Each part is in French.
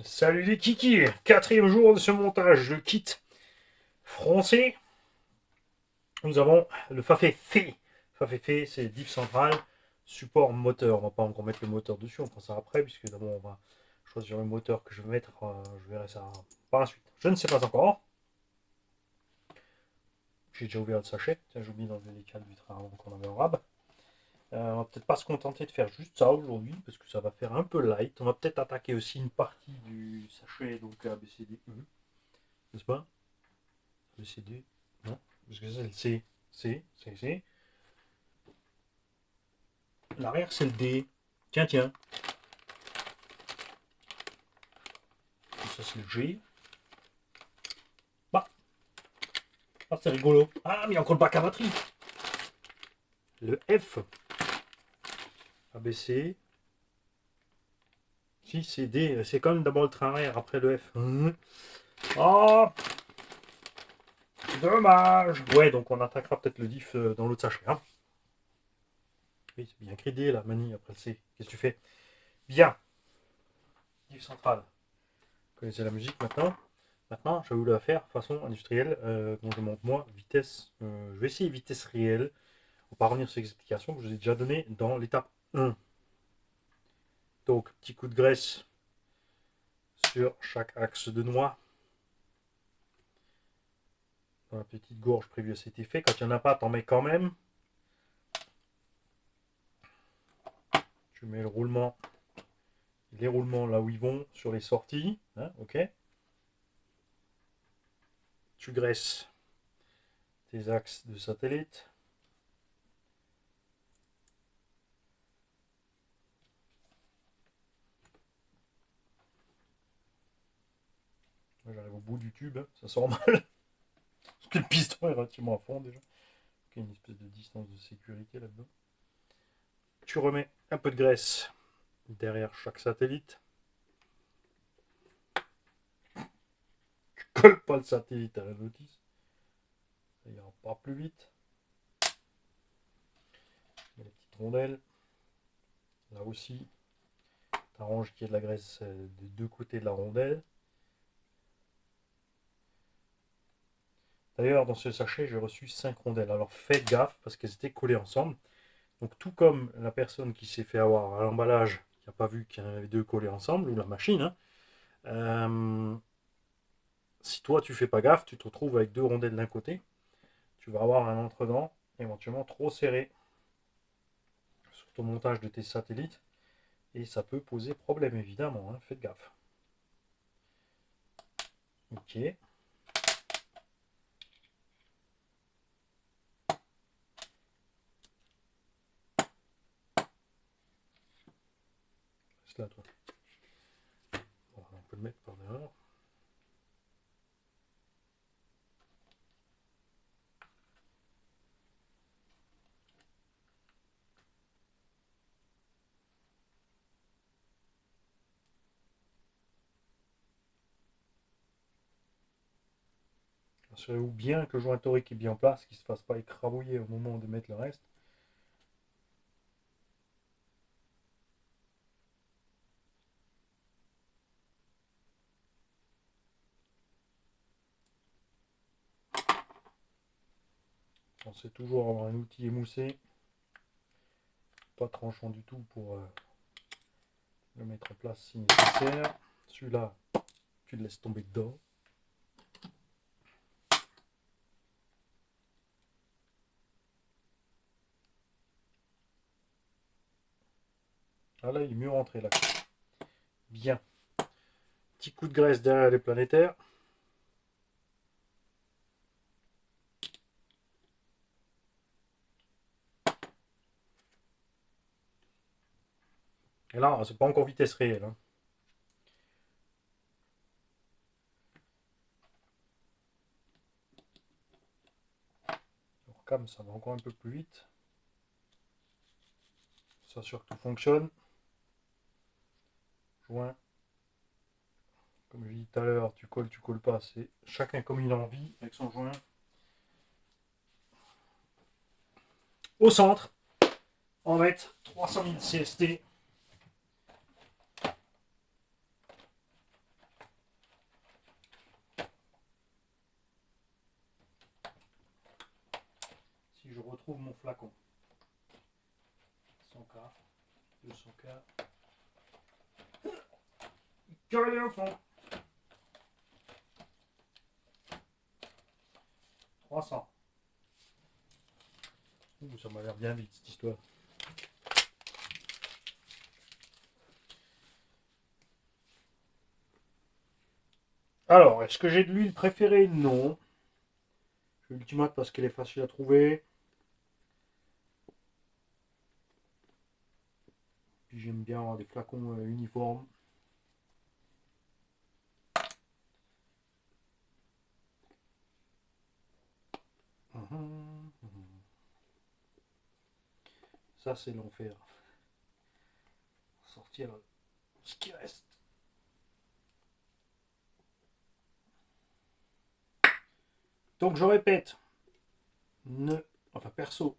Salut les kikis, quatrième jour de ce montage de kit français. Nous avons le Fafé. Fafé, c'est diff central, support moteur. On va pas encore mettre le moteur dessus, on fera ça après, puisque d'abord on va choisir le moteur que je vais mettre. Je verrai ça par la suite. Je ne sais pas encore. J'ai déjà ouvert le sachet. Tiens, j'ai oublié d'enlever les cales du train avant qu'on avait en rab. On va peut-être pas se contenter de faire juste ça aujourd'hui, parce que ça va faire un peu light. On va peut-être attaquer aussi une partie du sachet, donc ABCDE, n'est-ce pas? Le CD. Non, parce que c'est le C. C. L'arrière, c'est le D. Tiens. Ça, c'est le G. Bah, c'est rigolo. Ah, mais il y a encore le bac à batterie. Le F. ABC. Si, c'est D. C'est comme d'abord le train arrière, après le F. Oh, dommage. Ouais, donc on attaquera peut-être le diff dans l'autre sachet. Hein. Oui, c'est bien écrit D, la manie, après le C. Qu'est-ce que tu fais? Bien. Diff central. Vous connaissez la musique maintenant. Maintenant, je vais vous la faire façon industrielle. Donc je montre moi, vitesse. Je vais essayer vitesse réelle. On va pas revenir sur les explications que je vous ai déjà données dans l'étape 1. Donc, petit coup de graisse sur chaque axe de noix. Dans la petite gorge prévue à cet effet. Quand il n'y en a pas, t'en mets quand même. Tu mets le roulement, les roulements là où ils vont, sur les sorties. Hein, ok. Tu graisses tes axes de satellite. J'arrive au bout du tube, ça sort mal. Parce que le piston est relativement à fond déjà. Il y a une espèce de distance de sécurité là-dedans. Tu remets un peu de graisse derrière chaque satellite. Tu colles pas le satellite à la notice. Ça ira pas plus vite. Les petites rondelles. Là aussi, tu arranges qu'il y ait de la graisse des deux côtés de la rondelle. D'ailleurs, dans ce sachet, j'ai reçu 5 rondelles. Alors faites gaffe parce qu'elles étaient collées ensemble. Donc tout comme la personne qui s'est fait avoir à l'emballage, qui n'a pas vu qu'il y en avait deux collés ensemble, ou la machine, hein, si toi tu fais pas gaffe, tu te retrouves avec deux rondelles d'un côté. Tu vas avoir un entre-dents éventuellement trop serré sur ton montage de tes satellites. Et ça peut poser problème évidemment. Hein, faites gaffe. Ok. C'est là toi. Bon, on peut le mettre par dehors. Assurez-vous bien que le joint torique est bien en place, qu'il ne se fasse pas écrabouiller au moment de mettre le reste. Pensez toujours avoir un outil émoussé, pas tranchant du tout pour le mettre en place si nécessaire. Celui-là, tu le laisses tomber dedans. Ah là, il est mieux rentré là. Bien. Petit coup de graisse derrière les planétaires. Et là, c'est pas encore vitesse réelle. Hein. Alors, cam, ça va encore un peu plus vite. S'assure que tout fonctionne. Joint. Comme je dis tout à l'heure, tu colles pas. C'est chacun comme il a envie avec son joint. Au centre, on va mettre 300 000 CST. retrouve mon flacon. 100K, 200K. Curé au fond. 300. Ouh, ça m'a l'air bien vite cette histoire. Alors, est-ce que j'ai de l'huile préférée? Non. Je vais l'ultimate parce qu'elle est facile à trouver. Puis j'aime bien avoir des flacons uniformes. Ça, c'est l'enfer. Sortir ce qui reste. Donc, je répète. Enfin, perso,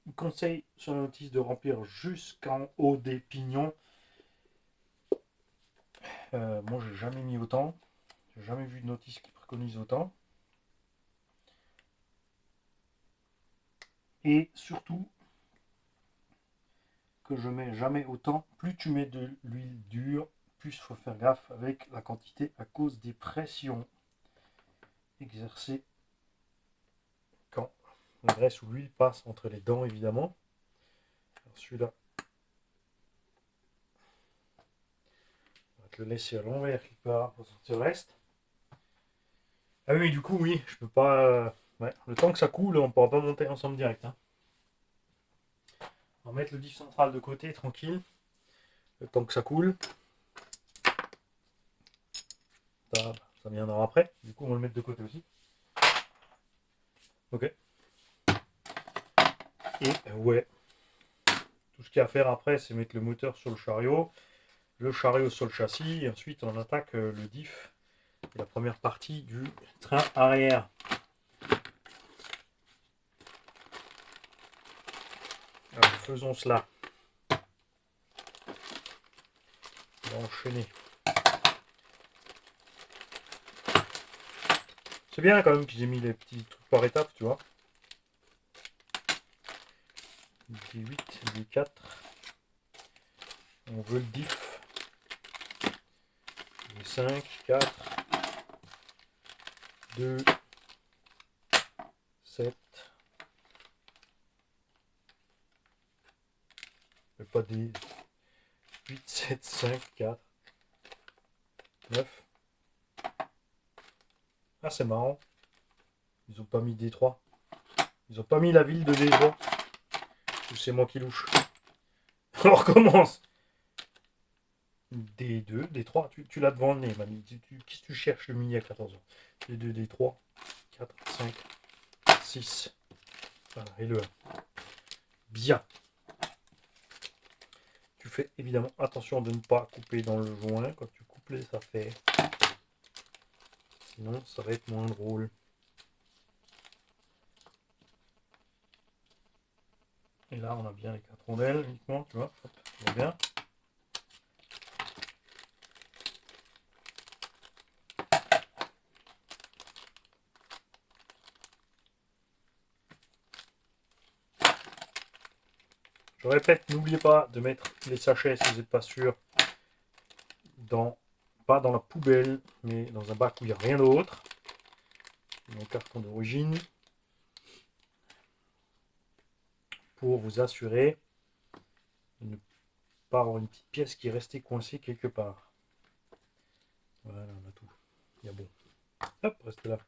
il conseille sur la notice de remplir jusqu'en haut des pignons. Moi, j'ai jamais mis autant. J'ai jamais vu de notice qui préconise autant. Et surtout, que je mets jamais autant. Plus tu mets de l'huile dure, plus il faut faire gaffe avec la quantité à cause des pressions exercées quand la graisse ou l'huile passe entre les dents, évidemment. Celui-là, on va te le laisser à l'envers quelque part pour sortir le reste. Ah oui, du coup, oui, je peux pas. Ouais, le temps que ça coule, on ne pourra pas monter ensemble direct. Hein. On va mettre le diff central de côté, tranquille. Le temps que ça coule. Ça viendra après. Du coup, on va le mettre de côté aussi. Ok. Et ouais. Tout ce qu'il y a à faire après, c'est mettre le moteur sur le chariot sur le châssis, et ensuite on attaque le diff et la première partie du train arrière. Alors, faisons cela. On va enchaîner. C'est bien quand même qu'ils aient mis les petits trucs par étapes, tu vois. D8, D4. On veut le diff. D5, 4, 2, 7. Mais pas des 8, 7, 5, 4, 9. Ah, c'est marrant. Ils ont pas mis D3. Ils ont pas mis la ville de D3. Ou c'est moi qui louche. On recommence. D2, D3, tu l'as devant le nez, mamie. Qu'est-ce que tu cherches le mini à 14 ans? D2, D3, 4, 5, 6. Voilà, et le 1. Bien. Tu fais évidemment attention de ne pas couper dans le joint quand tu coupes les affaires. Sinon, ça va être moins drôle. Et là, on a bien les 4 rondelles uniquement, tu vois. Hop, on va bien. Je répète, n'oubliez pas de mettre les sachets si vous n'êtes pas sûr, pas dans la poubelle, mais dans un bac où il n'y a rien d'autre. Dans le carton d'origine. Pour vous assurer de ne pas avoir une petite pièce qui est restée coincée quelque part. Voilà, on a tout. Il y a bon. Hop, reste là.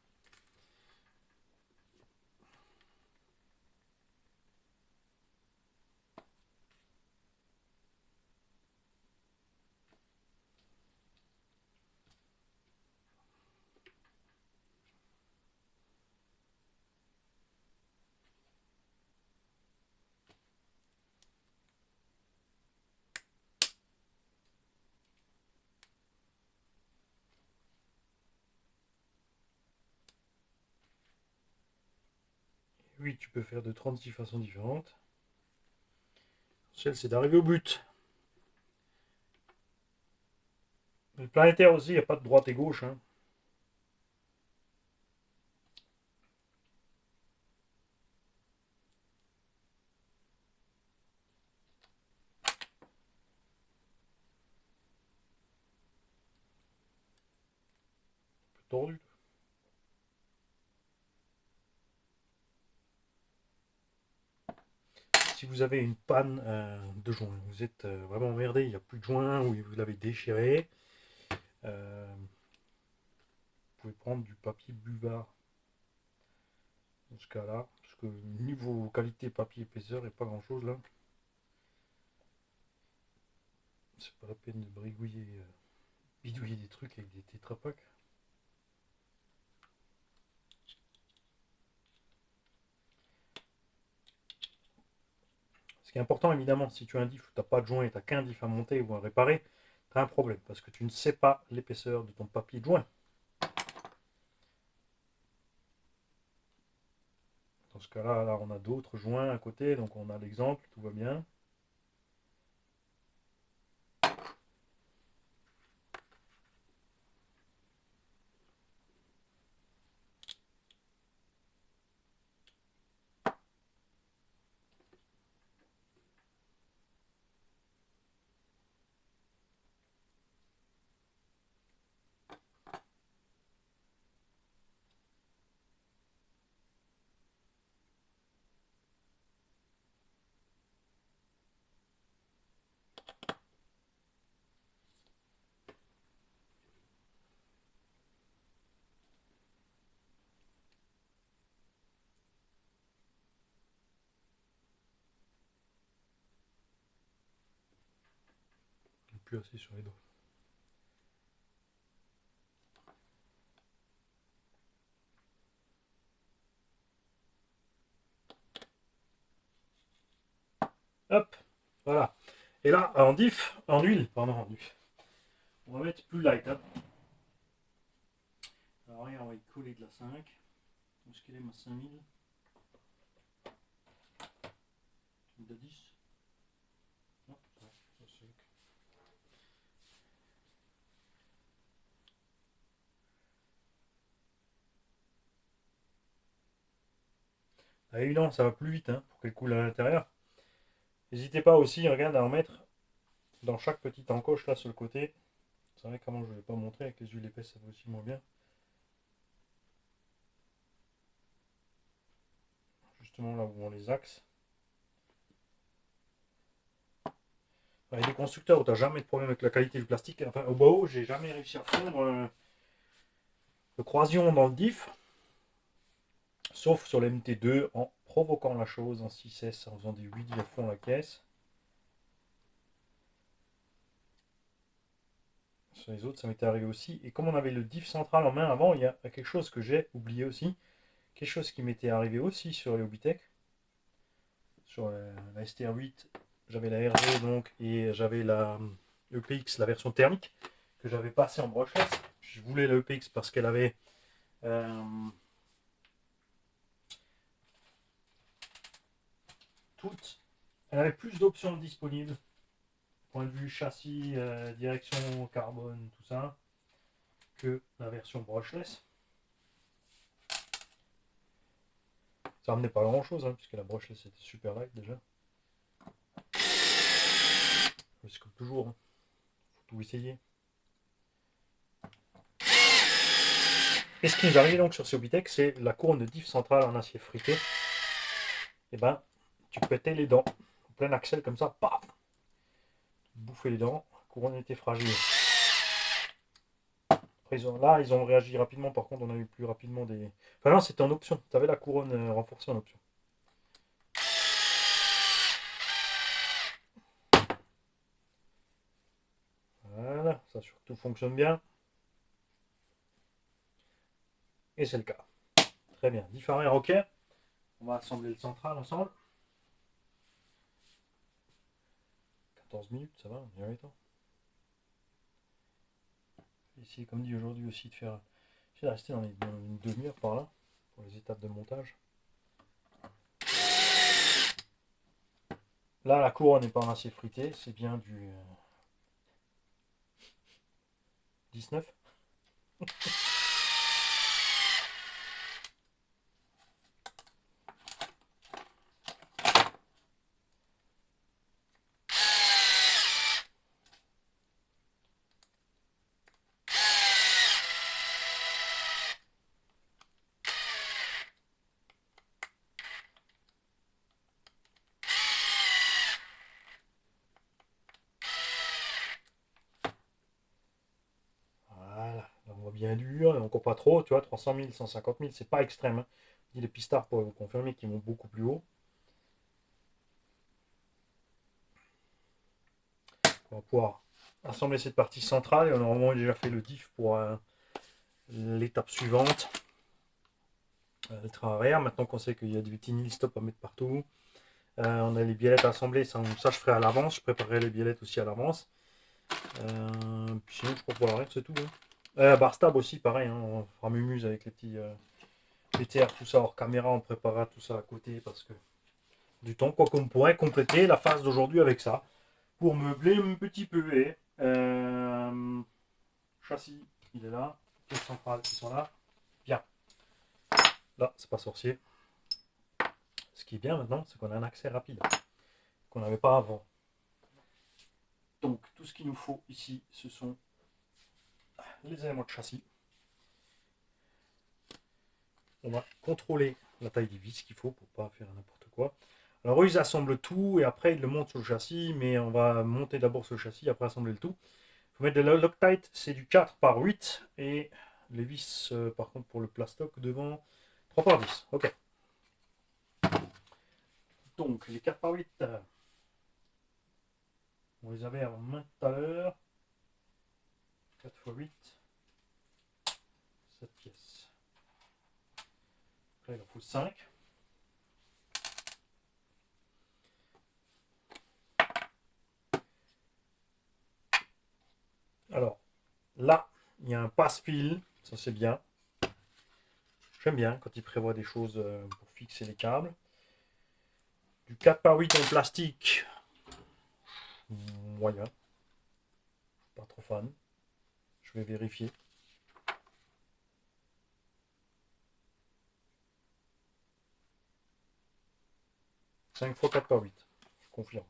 Oui, tu peux faire de 36 façons différentes. L'essentiel, c'est d'arriver au but. Le planétaire aussi, il n'y a pas de droite et gauche. Hein. tordu. Si vous avez une panne de joint, vous êtes vraiment emmerdé, il n'y a plus de joint ou vous l'avez déchiré, vous pouvez prendre du papier buvard dans ce cas-là, parce que niveau qualité papier épaisseur, il n'y a pas grand-chose là. C'est pas la peine de bidouiller des trucs avec des tétrapacks. Ce qui est important évidemment, si tu as un diff où tu n'as pas de joint et tu n'as qu'un diff à monter ou à réparer, tu as un problème parce que tu ne sais pas l'épaisseur de ton papier de joint. Dans ce cas-là, là, on a d'autres joints à côté, donc on a l'exemple, tout va bien. Plus assez sur les doigts. Hop, voilà. Et là, en diff, en huile, pardon, en diff. On va mettre plus light. Hein. Alors, on va y coller de la 5. Où est-ce qu'elle est ma 5000 de 10. Non, ça c'est. Ah, évidemment, ça va plus vite hein, pour qu'elle coule à l'intérieur. N'hésitez pas aussi, regarde, à en mettre dans chaque petite encoche là sur le côté. C'est vrai comment je ne vais pas montrer avec les huiles épaisses, ça va aussi moins bien. Justement là où on les axe. Il y a des constructeurs où tu n'as jamais de problème avec la qualité du plastique. Enfin, au Bao, j'ai jamais réussi à fondre le croisillon dans le diff. Sauf sur l'MT2 en provoquant la chose en 6S en faisant des 8 à fond la caisse. Sur les autres, ça m'était arrivé aussi. Et comme on avait le diff central en main avant, il y a quelque chose que j'ai oublié aussi. Quelque chose qui m'était arrivé aussi sur les Hobbytech. Sur la STR8, j'avais la RG donc, et j'avais la EPX, la version thermique, que j'avais passée en brushless. Je voulais la EPX parce qu'elle avait elle avait plus d'options disponibles. Point de vue châssis, direction carbone, tout ça, que la version brushless. Ça ramenait pas grand chose, hein, puisque la brushless était super light déjà. Mais c'est comme toujours, hein. Faut tout essayer. Et ce qui nous arrive donc sur ce Hobbytech, c'est la couronne de diff centrale en acier frité. Et ben, tu pétais les dents, en plein axel comme ça, paf, bouffer les dents, la couronne était fragile. Après, ils ont réagi rapidement, par contre, on a eu plus rapidement des. Enfin, non, c'était en option, tu avais la couronne renforcée en option. Voilà, ça surtout fonctionne bien. Et c'est le cas. Très bien, diff arrière, ok. On va assembler le central ensemble. 14 minutes, ça va, on y arrive. Essayer, comme dit aujourd'hui aussi, de faire. J'ai resté dans une demi-heure par là, pour les étapes de montage. Là, la couronne n'est pas en acier frité, c'est bien du 19. bien dur, et encore pas trop, tu vois, 300 000, 150 000, c'est pas extrême. Hein. Les pistards pourraient vous confirmer qu'ils vont beaucoup plus haut. On va pouvoir assembler cette partie centrale, et on a vraiment déjà fait le diff pour l'étape suivante. Le train arrière, maintenant qu'on sait qu'il y a du tinil stop à mettre partout. On a les biellettes assemblées, ça je ferai à l'avance, je préparerai les biellettes aussi à l'avance. Puis sinon je crois pour l'arrière c'est tout. Hein. Barstab aussi pareil, hein, on fera mumuse avec les petits PTR, tout ça hors caméra, on préparera tout ça à côté parce que du temps, quoi qu'on pourrait compléter la phase d'aujourd'hui avec ça pour meubler un petit peu. Et, châssis, il est là, pièces centrales qui sont là, bien. Là c'est pas sorcier. Ce qui est bien maintenant, c'est qu'on a un accès rapide qu'on n'avait pas avant. Donc tout ce qu'il nous faut ici, ce sont les éléments de châssis. On va contrôler la taille des vis qu'il faut pour pas faire n'importe quoi. Alors eux, ils assemblent tout et après ils le montent sur le châssis, mais on va monter d'abord sur le châssis, après assembler le tout. Il faut mettre de la Loctite, c'est du 4 par 8 et les vis, par contre pour le plastoc devant, 3 par 10. Ok. Donc les 4 par 8, on les avait en main tout à l'heure. 4 x 8, 7 pièces. Après il en faut 5. Alors, là, il y a un passe-fil, ça c'est bien. J'aime bien quand il prévoit des choses pour fixer les câbles. Du 4 par 8 en plastique, moyen. Pas trop fan. Je vais vérifier. « 5 x 4 par 8, je confirme.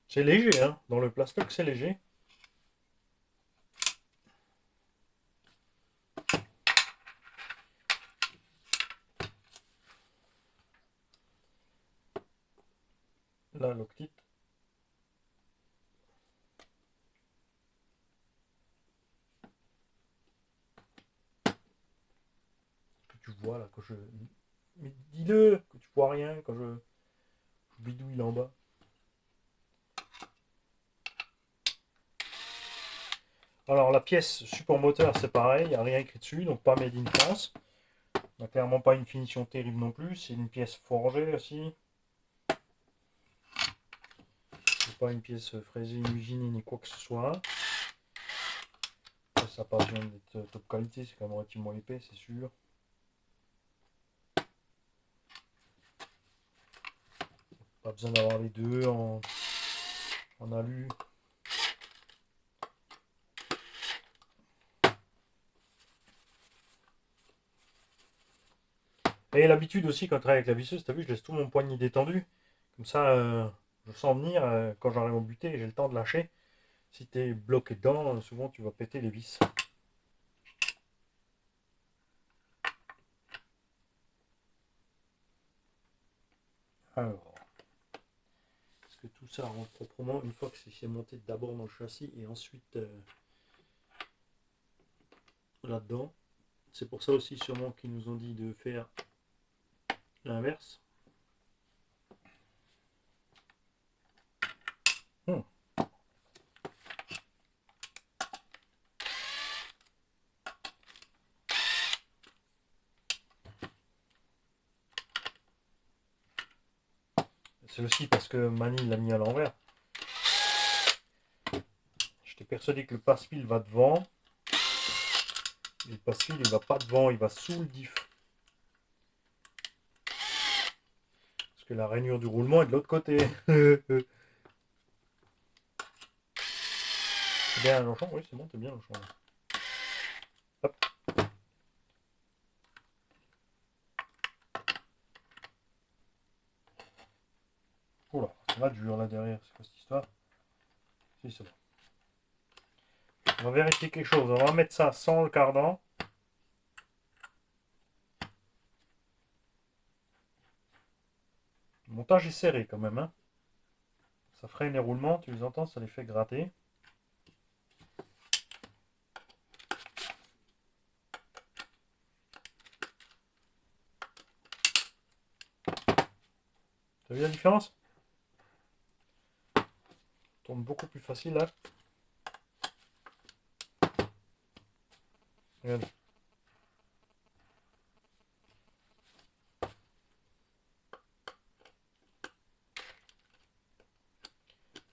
C'est léger, hein. Dans le plastoc, c'est léger. Là, Loctite. Que tu vois là, quand je. Mais dis-le, que tu vois rien, quand je bidouille là en bas. Alors, la pièce support moteur, c'est pareil, il n'y a rien écrit dessus, donc pas Made in France. On n'a clairement pas une finition terrible non plus, c'est une pièce forgée aussi. C'est pas une pièce fraisée, usinée ni quoi que ce soit. Ça n'a pas besoin d'être top qualité, c'est quand même relativement épais, c'est sûr. Pas besoin d'avoir les deux en alu. Et l'habitude aussi quand je travaille avec la visseuse, t'as vu, je laisse tout mon poignet détendu. Comme ça, je sens venir quand j'arrive au buté, j'ai le temps de lâcher. Si tu es bloqué dedans, souvent tu vas péter les vis. Alors, est-ce que tout ça rentre proprement une fois que c'est monté d'abord dans le châssis et ensuite là-dedans. C'est pour ça aussi sûrement qu'ils nous ont dit de faire l'inverse. C'est aussi parce que Mani l'a mis à l'envers. J'étais persuadé que le passe-fil va devant. Et le passe-fil il va pas devant, il va sous le diff. Parce que la rainure du roulement est de l'autre côté. C'est bien Longchamp? Oui, c'est bon, t'es bien Longchamp. Hop. Oula, ça va dur là derrière, c'est quoi cette histoire? Si, c'est bon. On va vérifier quelque chose, on va mettre ça sans le cardan. Le montage est serré quand même. Hein. Ça freine les roulements, tu les entends, ça les fait gratter. T'as vu la différence? Ça tourne beaucoup plus facile là. Regarde.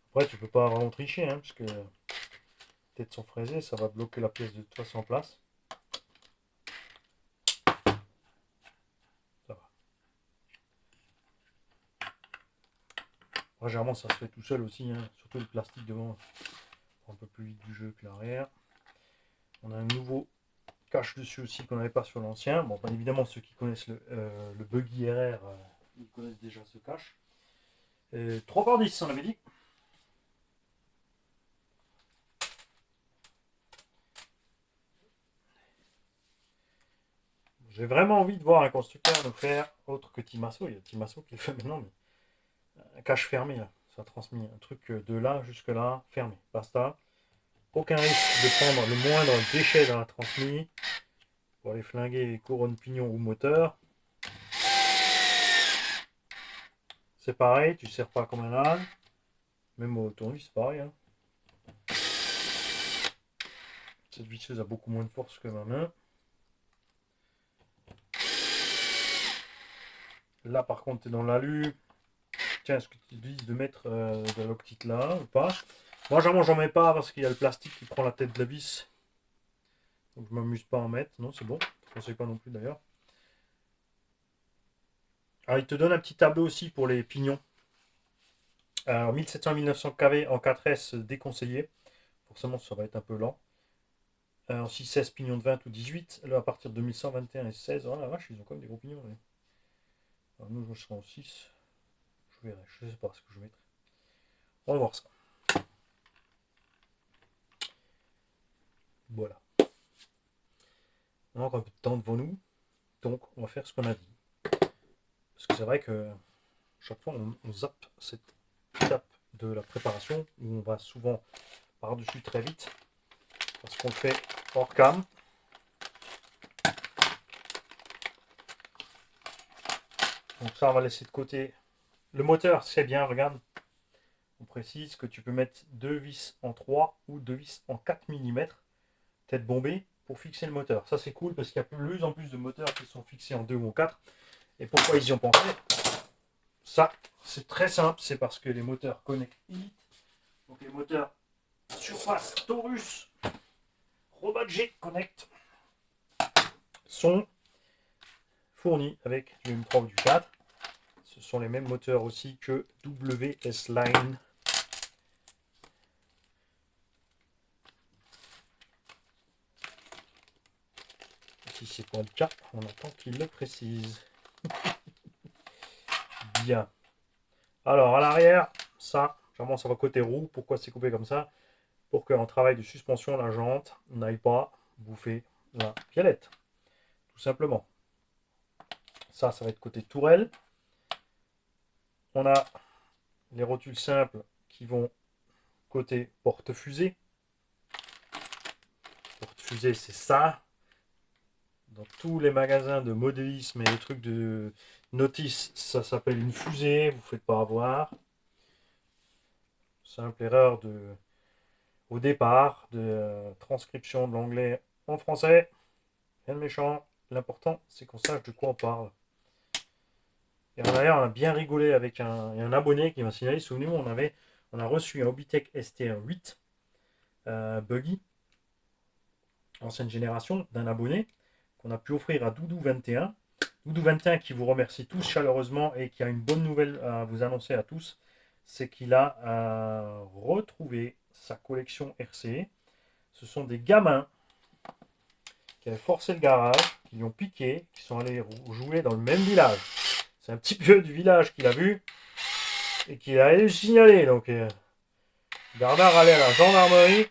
Après, tu peux pas vraiment tricher, hein, parce que les têtes sont fraisées, ça va bloquer la pièce de toute façon en place. Ça va. Après, généralement, ça se fait tout seul aussi, hein, surtout le plastique devant. Un peu plus vite du jeu que l'arrière. On a un nouveau cache dessus aussi qu'on n'avait pas sur l'ancien. Bon, bien évidemment, ceux qui connaissent le Buggy RR, ils connaissent déjà ce cache. 3x10, on avait dit. J'ai vraiment envie de voir un constructeur nous faire autre que Timasso. Il y a Timasso qui le fait maintenant, mais un cache fermé là. Ça a transmis un truc de là jusque là, fermé. Basta. Aucun risque de prendre le moindre déchet dans la transmis pour aller flinguer les couronnes pignon ou moteur. C'est pareil, tu ne serres pas comme un âne. Même au tournevis, c'est pareil. Hein. Cette visseuse a beaucoup moins de force que ma main. Là, par contre, tu es dans l'alu. Tiens, est-ce que tu dis de mettre de l'octite là ou pas? Moi, j'en mets pas parce qu'il y a le plastique qui prend la tête de la vis. Donc, je m'amuse pas à en mettre. Non, c'est bon. Je ne conseille pas non plus d'ailleurs. Alors, il te donne un petit tableau aussi pour les pignons. Alors, 1700-1900 kV en 4S déconseillé. Forcément, ça va être un peu lent. En 6-16 pignons de 20 ou 18. Là, à partir de 2121 et 16. Oh la vache, ils ont quand même des gros pignons. Là. Alors, nous, je serai en 6. Je verrai. Je ne sais pas ce que je mettrai. On va voir ça. Voilà. On a encore un peu de temps devant nous. Donc, on va faire ce qu'on a dit. Parce que c'est vrai que chaque fois, on zappe cette étape de la préparation où on va souvent par-dessus très vite. Parce qu'on le fait hors cam. Donc ça, on va laisser de côté. Le moteur, c'est bien, regarde. On précise que tu peux mettre 2 vis en 3 ou 2 vis en 4 mm, tête bombée, pour fixer le moteur. Ça, c'est cool parce qu'il y a de plus en plus de moteurs qui sont fixés en 2 ou en 4. Et pourquoi ils y ont pensé? Ça, c'est très simple. C'est parce que les moteurs Connect Elite, donc les moteurs Surface Taurus, Robadger Connect, sont fournis avec du M3 ou du 4. Ce sont les mêmes moteurs aussi que WS Line. Si c'est pas le cas, on attend qu'il le précise. Bien. Alors à l'arrière, ça, généralement ça va côté roue. Pourquoi c'est coupé comme ça? Pour qu'en travail de suspension, la jante n'aille pas bouffer la violette. Tout simplement. Ça va être côté tourelle. On a les rotules simples qui vont côté porte-fusée. Porte-fusée, c'est ça. Dans tous les magasins de modélisme et les trucs de notice, ça s'appelle une fusée. Vous ne faites pas avoir. Simple erreur au départ de transcription de l'anglais en français. Rien de méchant. L'important, c'est qu'on sache de quoi on parle. Et en arrière, on a bien rigolé avec un abonné qui m'a signalé. Souvenez-vous, on a reçu un Hobbytech STR8 Buggy, ancienne génération, d'un abonné qu'on a pu offrir à Doudou21. Doudou21 qui vous remercie tous chaleureusement et qui a une bonne nouvelle à vous annoncer à tous, c'est qu'il a retrouvé sa collection RC. Ce sont des gamins qui avaient forcé le garage, qui lui ont piqué, qui sont allés jouer dans le même village. C'est un petit peu du village qu'il a vu et qu'il a allé le signaler. Donc, Bernard allait à la gendarmerie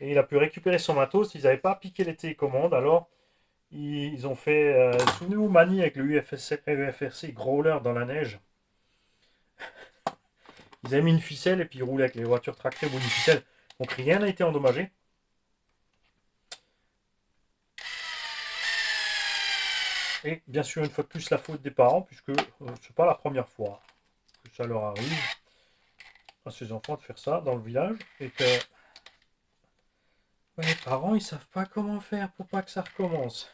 et il a pu récupérer son matos. Ils n'avaient pas piqué les télécommandes. Alors, ils ont fait, souvenez-vous, manie avec le UFRC Growler dans la neige. Ils avaient mis une ficelle et puis ils roulaient avec les voitures tractées au bout d'une ficelle. Donc rien n'a été endommagé. Et bien sûr, une fois de plus, la faute des parents, puisque c'est pas la première fois que ça leur arrive à ces enfants de faire ça dans le village. Et que les parents, ils savent pas comment faire pour pas que ça recommence.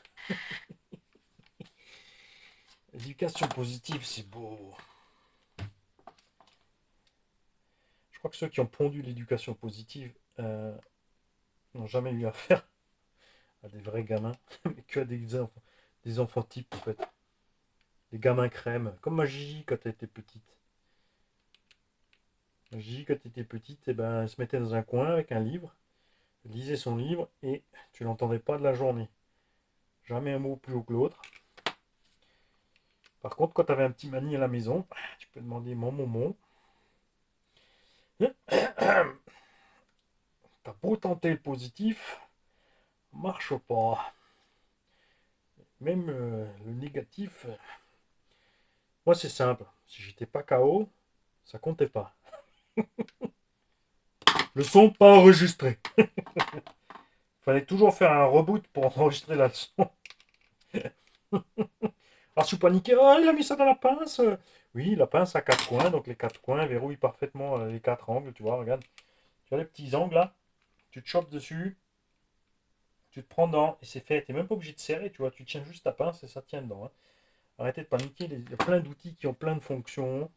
L'éducation positive, c'est beau. Je crois que ceux qui ont pondu l'éducation positive n'ont jamais eu affaire à des vrais gamins, mais que à des enfants types en fait. Des gamins crème, comme ma Gigi quand elle était petite. Ma Gigi quand elle était petite, eh ben, elle se mettait dans un coin avec un livre, elle lisait son livre et tu l'entendais pas de la journée. Jamais un mot plus haut que l'autre. Par contre, quand tu avais un petit mani à la maison, tu peux demander mon. T'as beau tenter le positif, marche pas. Même le négatif, moi c'est simple. Si j'étais pas KO, ça comptait pas. Le son pas enregistré. Fallait toujours faire un reboot pour enregistrer la leçon. Alors je suis paniqué, oh il a mis ça dans la pince. Oui, la pince a 4 coins, donc les 4 coins verrouillent parfaitement les 4 angles, tu vois, regarde. Tu as les petits angles là, tu te chopes dessus, tu te prends dedans et c'est fait. Tu n'es même pas obligé de serrer, tu vois, tu tiens juste ta pince et ça tient dedans. Hein. Arrêtez de paniquer, il y a plein d'outils qui ont plein de fonctions.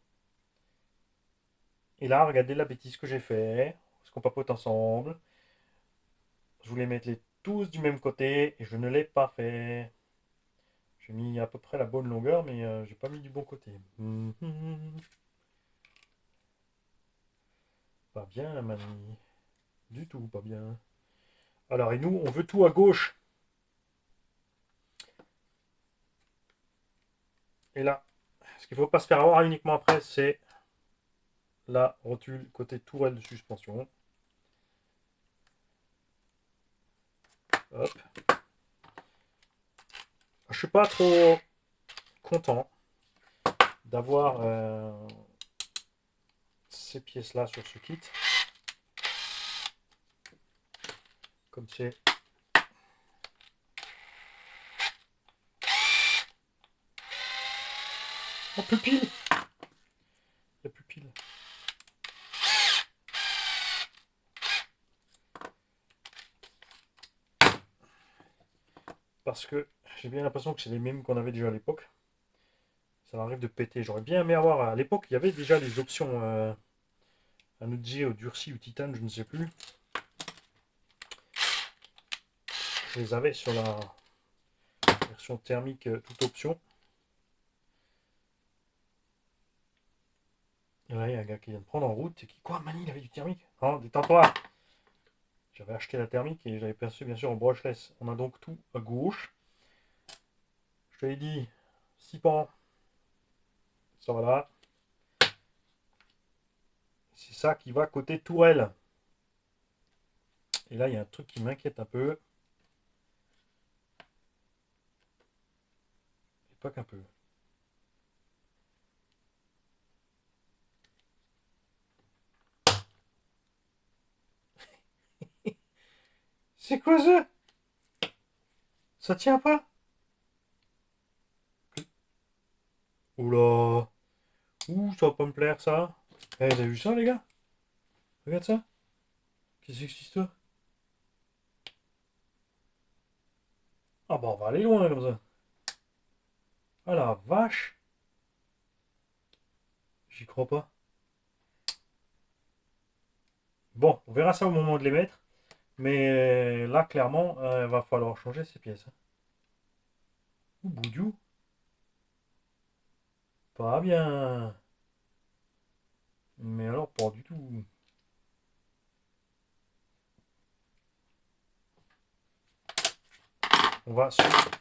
Et là, regardez la bêtise que j'ai fait, parce qu'on papote ensemble. Je voulais mettre les tous du même côté et je ne l'ai pas fait. J'ai mis à peu près la bonne longueur, mais j'ai pas mis du bon côté. Pas bien, mamie. Du tout, pas bien. Alors, et nous, on veut tout à gauche. Et là, ce qu'il ne faut pas se faire avoir uniquement après, c'est la rotule côté tourelle de suspension. Hop. Je suis pas trop content d'avoir ces pièces-là sur ce kit. Comme c'est en pupille. La pupille. Parce que j'ai bien l'impression que c'est les mêmes qu'on avait déjà à l'époque. Ça m'arrive de péter. J'aurais bien aimé avoir à l'époque, il y avait déjà les options un OG au durci ou titane, je ne sais plus. Je les avais sur la version thermique toute option. Et là, il y a un gars qui vient de prendre en route et qui, quoi, Mani, il avait du thermique? Non, détends-toi. J'avais acheté la thermique et j'avais perçu bien sûr en brushless. On a donc tout à gauche. Je te l'ai dit, 6 pans. Ça va là. C'est ça qui va côté tourelle. Et là, il y a un truc qui m'inquiète un peu. Et pas qu'un peu. C'est quoi ça? Ça tient pas? Oula. Ouh, ça va pas me plaire ça. Eh, vous avez vu ça les gars? Regarde ça. Qu'est-ce que c'est que cette histoire? Ah bah on va aller loin comme ça. Ah la vache. J'y crois pas. Bon, on verra ça au moment de les mettre. Mais là, clairement, il va falloir changer ces pièces. Hein. Ouh, boudiou. Pas bien. Mais alors, pas du tout. On va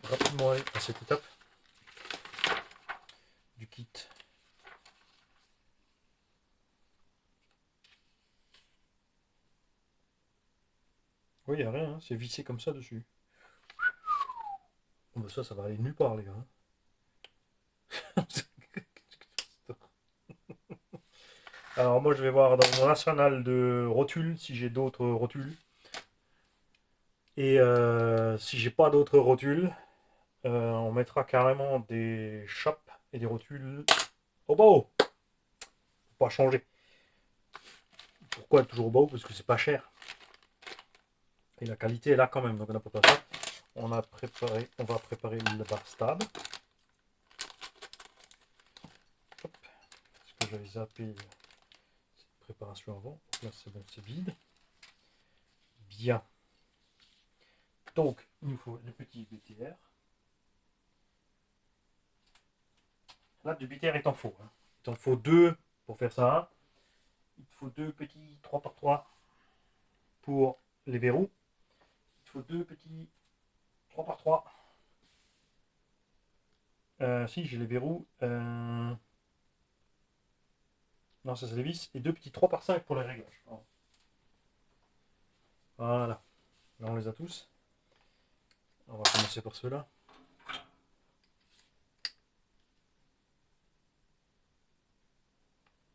rapidement aller à cette étape du kit. Oui, il n'y a rien, hein, c'est vissé comme ça dessus. Bon, bah ça va aller nulle part, les gars. Hein. Alors moi je vais voir dans mon arsenal de rotules si j'ai d'autres rotules. Et si j'ai pas d'autres rotules, on mettra carrément des chapes et des rotules au bas haut. Pour pas changer. Pourquoi toujours au bas haut? Parce que c'est pas cher. Et la qualité est là quand même, donc on n'a pas ça. On va préparer le bar stable. Hop. Parce que j'avais zappé cette préparation avant. Donc là c'est bon, c'est vide. Bien. Donc il nous faut le petit BTR. Là du BTR il t'en faut. Hein. Il t'en faut deux pour faire ça. Il te faut deux petits 3x3 pour les verrous. Il te faut deux petits 3x3. Si j'ai les verrous. Non, ça c'est les vis. Et deux petits 3x5 pour les réglages. Voilà. Là on les a tous. On va commencer par ceux-là.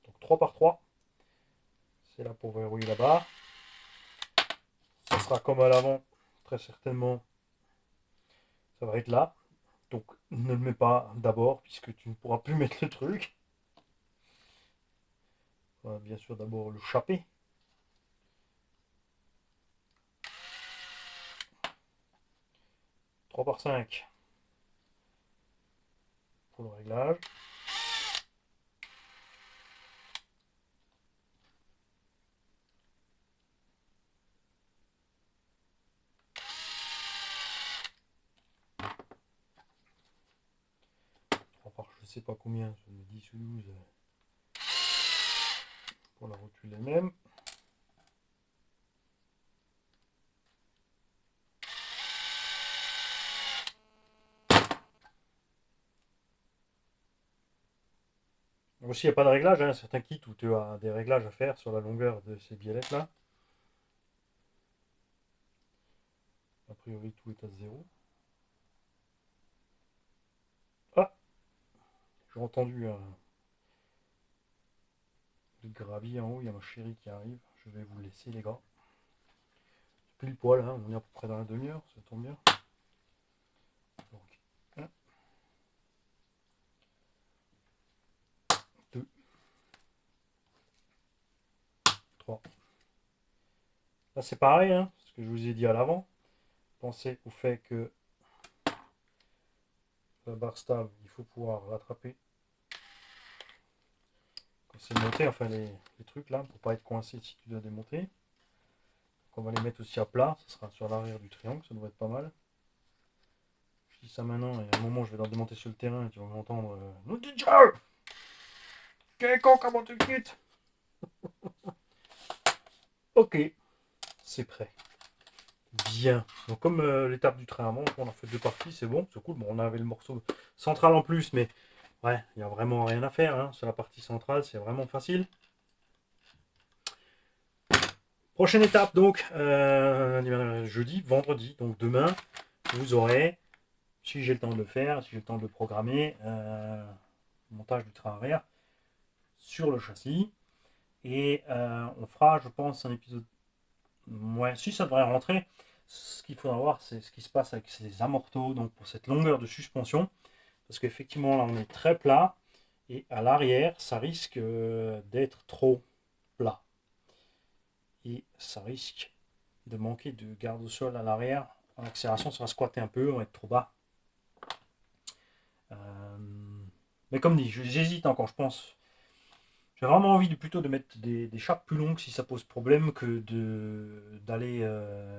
Donc 3x3. C'est là pour verrouiller la barre. Ça sera comme à l'avant. Très certainement. Ça va être là. Donc ne le mets pas d'abord puisque tu ne pourras plus mettre le truc. On va bien sûr d'abord le chaper. Trois par 5 pour le réglage. Je sais pas combien, 10 ou 12 pour la rotule elle-même. Aussi, il n'y a pas de réglage, hein. Certains kits où tu as des réglages à faire sur la longueur de ces biellettes là. A priori, tout est à 0. Ah, j'ai entendu un gravier en haut. Il y a ma chérie qui arrive. Je vais vous laisser, les gars. C'est pile poil, hein. On est à peu près dans la demi-heure, ça tombe bien. Donc, 1, 2, 3. Là, c'est pareil, hein, ce que je vous ai dit à l'avant. Pensez au fait que la barre stable, il faut pouvoir l'attraper quand c'est monté, enfin les trucs là, pour pas être coincé si tu dois démonter. Donc on va les mettre aussi à plat, ça sera sur l'arrière du triangle, ça devrait être pas mal. Je dis ça maintenant, et à un moment je vais leur démonter sur le terrain et tu vas m'entendre nous dis con, comment tu quittes. Ok, c'est prêt. Bien. Donc comme l'étape du train avant, on a fait deux parties, c'est bon, c'est cool. Bon, on avait le morceau central en plus, mais ouais, il n'y a vraiment rien à faire. Hein. Sur la partie centrale, c'est vraiment facile. Prochaine étape, donc, jeudi, vendredi, donc demain, vous aurez, si j'ai le temps de le faire, si j'ai le temps de le programmer, montage du train arrière sur le châssis. Et on fera, je pense, un épisode. Ouais, si ça devrait rentrer. Ce qu'il faudra voir, c'est ce qui se passe avec ces amortos, donc pour cette longueur de suspension. Parce qu'effectivement, là, on est très plat. Et à l'arrière, ça risque d'être trop plat. Et ça risque de manquer de garde au sol à l'arrière. En accélération, ça va squatter un peu, on va être trop bas. Mais comme dit, j'hésite encore, je pense. J'ai vraiment envie plutôt de mettre des chapes plus longues si ça pose problème que d'aller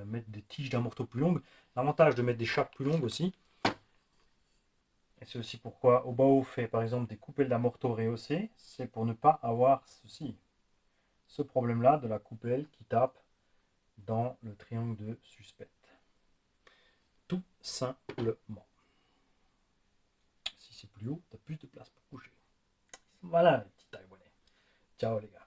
mettre des tiges d'amorto plus longues. L'avantage de mettre des chapes plus longues aussi, et c'est aussi pourquoi Obao fait par exemple des coupelles d'amorto rehaussées, c'est pour ne pas avoir ce problème-là de la coupelle qui tape dans le triangle de suspect. Tout simplement. Si c'est plus haut, tu as plus de place pour coucher. Voilà les petits taïwanais. Ciao les gars.